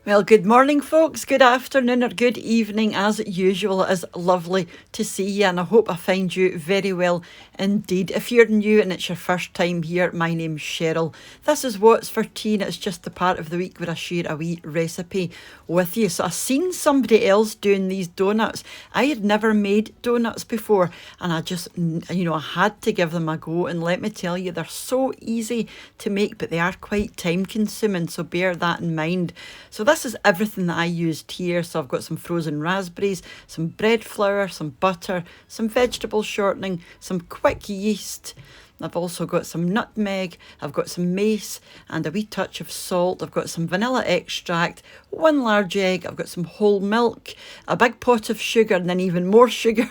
Well, good morning, folks. Good afternoon or good evening, as usual. It is lovely to see you, and I hope I find you very well indeed. If you're new and it's your first time here, my name's Cheryl. This is What's for Tea, and it's just the part of the week where I share a wee recipe with you. So I seen somebody else doing these donuts. I had never made donuts before, and I just, I had to give them a go. And let me tell you, they're so easy to make, but they are quite time consuming. So bear that in mind. So this is everything that I used here. So I've got some frozen raspberries, some bread flour, some butter, some vegetable shortening, some quick yeast. I've also got some nutmeg, I've got some mace and a wee touch of salt. I've got some vanilla extract, one large egg, I've got some whole milk, a big pot of sugar and then even more sugar.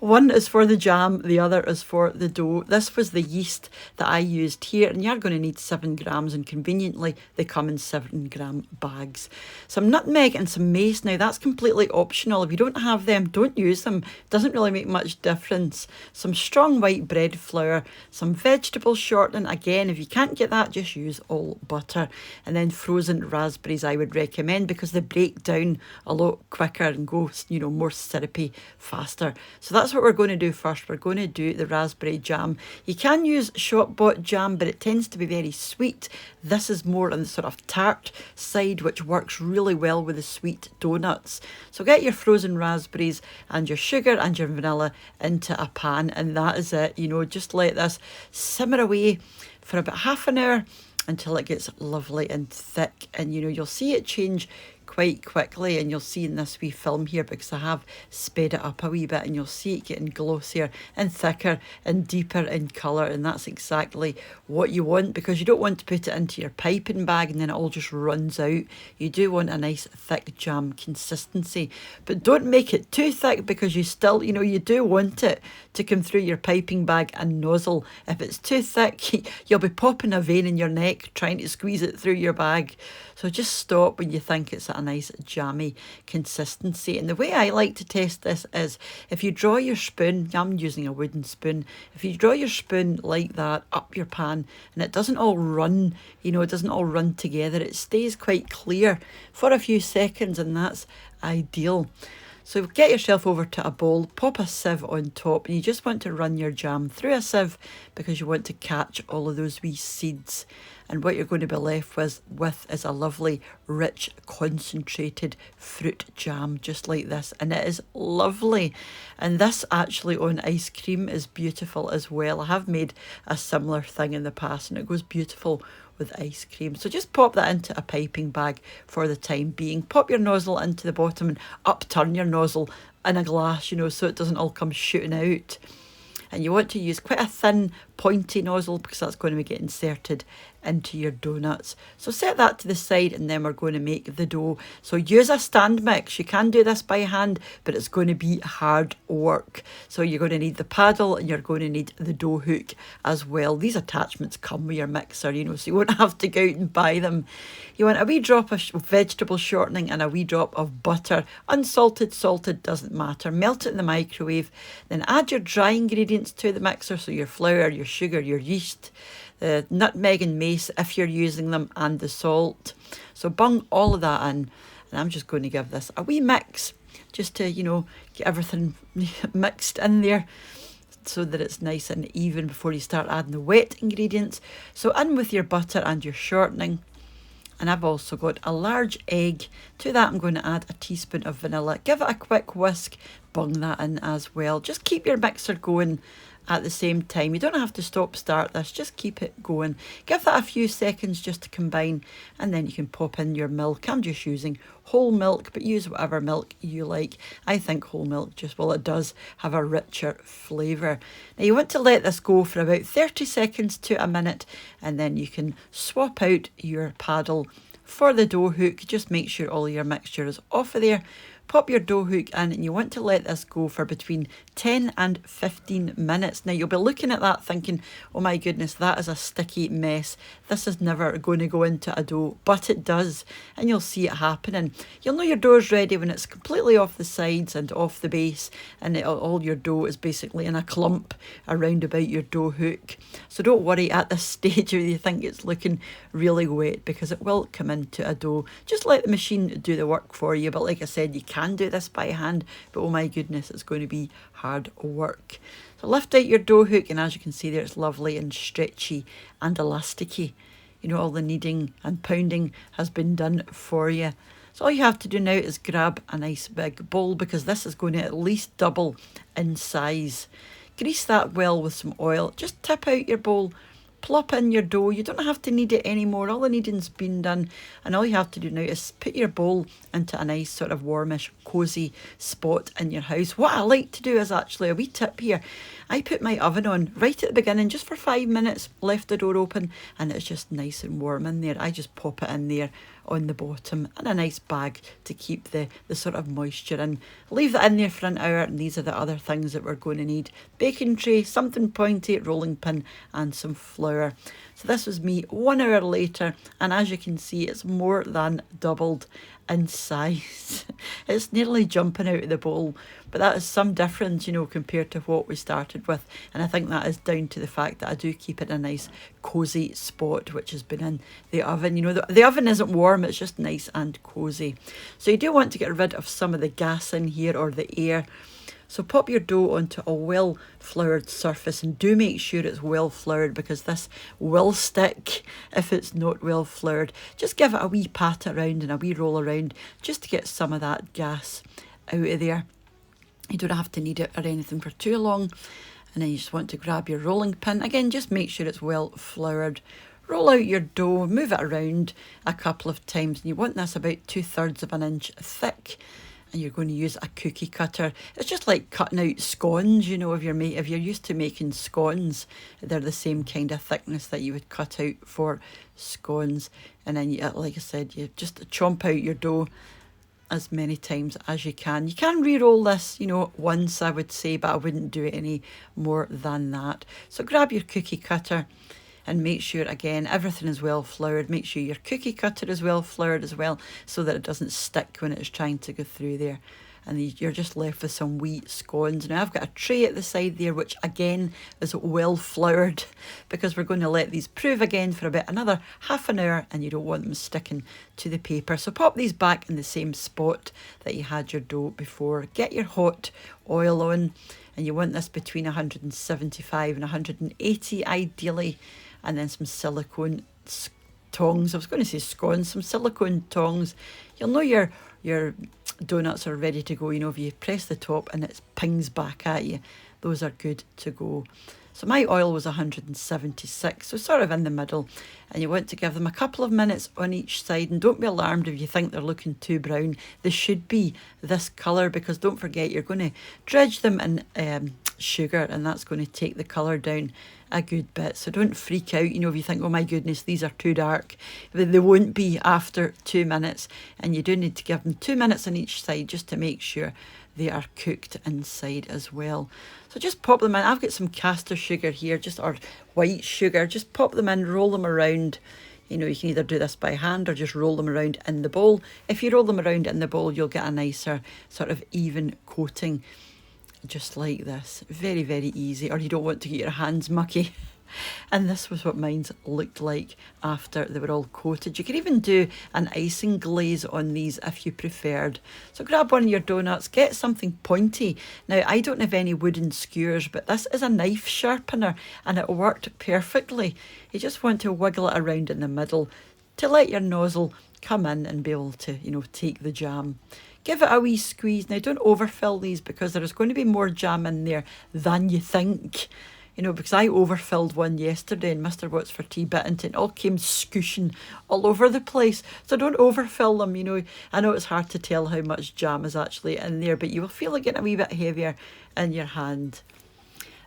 One is for the jam, the other is for the dough. This was the yeast that I used here, and you're going to need 7 grams, and conveniently they come in 7-gram bags. Some nutmeg and some mace. Now that's completely optional. If you don't have them, don't use them. It doesn't really make much difference. Some strong white bread flour, some vegetable shortening. Again, if you can't get that, just use all butter. And then frozen raspberries I would recommend because they break down a lot quicker and go, more syrupy faster. So that's what we're going to do first. We're going to do the raspberry jam. You can use shop-bought jam, but it tends to be very sweet. This is more on the sort of tart side, which works really well with the sweet donuts. So get your frozen raspberries and your sugar and your vanilla into a pan, and that is it. Just let this simmer away for about half an hour until it gets lovely and thick, and you'll see it change quite quickly, and you'll see in this wee film here because I have sped it up a wee bit, and you'll see it getting glossier and thicker and deeper in colour, and that's exactly what you want because you don't want to put it into your piping bag and then it all just runs out. You do want a nice thick jam consistency, but don't make it too thick because you still, you do want it to come through your piping bag and nozzle. If it's too thick, you'll be popping a vein in your neck trying to squeeze it through your bag. So just stop when you think it's at a nice jammy consistency. And the way I like to test this is if you draw your spoon, I'm using a wooden spoon, if you draw your spoon like that up your pan and it doesn't all run, it doesn't all run together, it stays quite clear for a few seconds, and that's ideal. So get yourself over to a bowl, pop a sieve on top, and you just want to run your jam through a sieve because you want to catch all of those wee seeds. And what you're going to be left with is a lovely, rich, concentrated fruit jam, just like this. And it is lovely. And this actually on ice cream is beautiful as well. I have made a similar thing in the past, and it goes beautiful with ice cream. So just pop that into a piping bag for the time being. Pop your nozzle into the bottom and upturn your nozzle in a glass, so it doesn't all come shooting out. And you want to use quite a thin, pointy nozzle because that's going to get inserted into your donuts. So set that to the side, and then we're going to make the dough. So use a stand mix. You can do this by hand, but it's going to be hard work. So you're going to need the paddle and you're going to need the dough hook as well. These attachments come with your mixer, so you won't have to go out and buy them. You want a wee drop of vegetable shortening and a wee drop of butter. Unsalted, salted, doesn't matter. Melt it in the microwave. Then add your dry ingredients to the mixer. So your flour, your sugar, your yeast, the nutmeg and mace if you're using them, and the salt. So bung all of that in, and I'm just going to give this a wee mix just to, get everything mixed in there so that it's nice and even before you start adding the wet ingredients. So in with your butter and your shortening. And I've also got a large egg. To that I'm going to add a teaspoon of vanilla. Give it a quick whisk, bung that in as well. Just keep your mixer going at the same time. You don't have to start this, just keep it going. Give that a few seconds just to combine, and then you can pop in your milk. I'm just using whole milk, but use whatever milk you like. I think whole milk it does have a richer flavour. Now you want to let this go for about 30 seconds to a minute, and then you can swap out your paddle for the dough hook. Just make sure all your mixture is off of there Pop your dough hook in and you want to let this go for between 10 and 15 minutes. Now you'll be looking at that thinking, oh my goodness, that is a sticky mess. This is never going to go into a dough, but it does, and you'll see it happening. You'll know your dough is ready when it's completely off the sides and off the base, and all your dough is basically in a clump around about your dough hook. So don't worry at this stage if you think it's looking really wet, because it will come into a dough. Just let the machine do the work for you. But like I said, you can do this by hand, but oh my goodness, it's going to be hard work. So lift out your dough hook, and as you can see there, it's lovely and stretchy and elasticy. You know, all the kneading and pounding has been done for you. So all you have to do now is grab a nice big bowl, because this is going to at least double in size. Grease that well with some oil. Just tip out your bowl, plop in your dough. You don't have to knead it anymore. All the kneading's been done. And all you have to do now is put your bowl into a nice sort of warmish, cosy spot in your house. What I like to do is actually a wee tip here. I put my oven on right at the beginning, just for 5 minutes, left the door open, and it's just nice and warm in there. I just pop it in there on the bottom and a nice bag to keep the sort of moisture in. Leave that in there for an hour, and these are the other things that we're going to need. Baking tray, something pointy, rolling pin, and some flour. So this was me 1 hour later, and as you can see, it's more than doubled in size. It's nearly jumping out of the bowl, but that is some difference, you know, compared to what we started with. And I think that is down to the fact that I do keep it in a nice cosy spot, which has been in the oven. You know, the oven isn't warm, it's just nice and cosy. So you do want to get rid of some of the gas in here, or the air. So pop your dough onto a well floured surface, and do make sure it's well floured, because this will stick if it's not well floured. Just give it a wee pat around and a wee roll around, just to get some of that gas out of there. You don't have to knead it or anything for too long. And then you just want to grab your rolling pin. Again, just make sure it's well floured. Roll out your dough, move it around a couple of times, and you want this about 2/3 of an inch thick. And you're going to use a cookie cutter. It's just like cutting out scones, you know, if you're used to making scones, they're the same kind of thickness that you would cut out for scones. And then, like I said, you just chomp out your dough as many times as you can. You can re-roll this, you know, once, I would say, but I wouldn't do it any more than that. So grab your cookie cutter and make sure, again, everything is well floured. Make sure your cookie cutter is well floured as well, so that it doesn't stick when it's trying to go through there. And you're just left with some wee scones. Now I've got a tray at the side there, which again is well floured, because we're going to let these prove again for about another half an hour, and you don't want them sticking to the paper. So pop these back in the same spot that you had your dough before. Get your hot oil on, and you want this between 175 and 180 ideally. And then some silicone tongs. I was going to say scones, some silicone tongs. You'll know your donuts are ready to go. You know, if you press the top and it pings back at you, those are good to go. So my oil was 176, so sort of in the middle. And you want to give them a couple of minutes on each side. And don't be alarmed if you think they're looking too brown. They should be this colour, because don't forget, you're going to dredge them in sugar, and that's going to take the colour down a good bit. So don't freak out, you know, if you think, oh my goodness, these are too dark. They won't be after 2 minutes. And you do need to give them 2 minutes on each side, just to make sure they are cooked inside as well. So just pop them in. I've got some caster sugar here, or white sugar. Just pop them in, roll them around. You know, you can either do this by hand or just roll them around in the bowl. If you roll them around in the bowl, you'll get a nicer sort of even coating, just like this. Very, very easy. Or you don't want to get your hands mucky. And this was what mine looked like after they were all coated. You could even do an icing glaze on these if you preferred. So grab one of your donuts, get something pointy. Now, I don't have any wooden skewers, but this is a knife sharpener, and it worked perfectly. You just want to wiggle it around in the middle to let your nozzle come in and be able to, you know, take the jam. Give it a wee squeeze. Now, don't overfill these, because there is going to be more jam in there than you think. You know, because I overfilled one yesterday, and Mr. What's for Tea bit into it, all came scooshing all over the place. So don't overfill them, you know. I know it's hard to tell how much jam is actually in there, but you will feel it getting a wee bit heavier in your hand.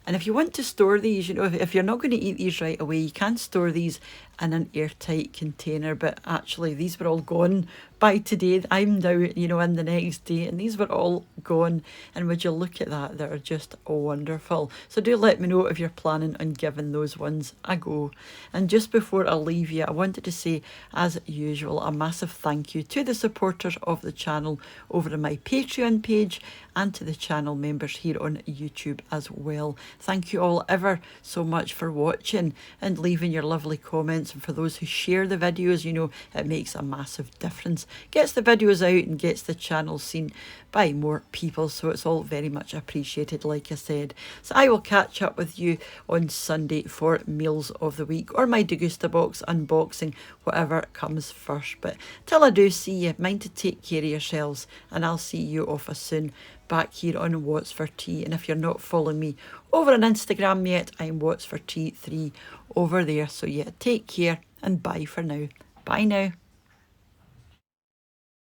And if you want to store these, you know, if you're not going to eat these right away, you can store these in an airtight container. But actually, these were all gone by today. I'm now, in the next day, and these were all gone. And would you look at that? They're just wonderful. So do let me know if you're planning on giving those ones a go. And just before I leave you, I wanted to say, as usual, a massive thank you to the supporters of the channel over on my Patreon page and to the channel members here on YouTube as well. Thank you all ever so much for watching and leaving your lovely comments. And for those who share the videos, it makes a massive difference. Gets the videos out and gets the channel seen by more people. So it's all very much appreciated, like I said. So I will catch up with you on Sunday for Meals of the Week or my Degusta box unboxing, whatever comes first. But till I do see you, mind to take care of yourselves, and I'll see you off soon back here on What's for Tea. And if you're not following me over on Instagram yet, I'm What's for Tea 3 over there. So yeah, take care and bye for now. Bye now.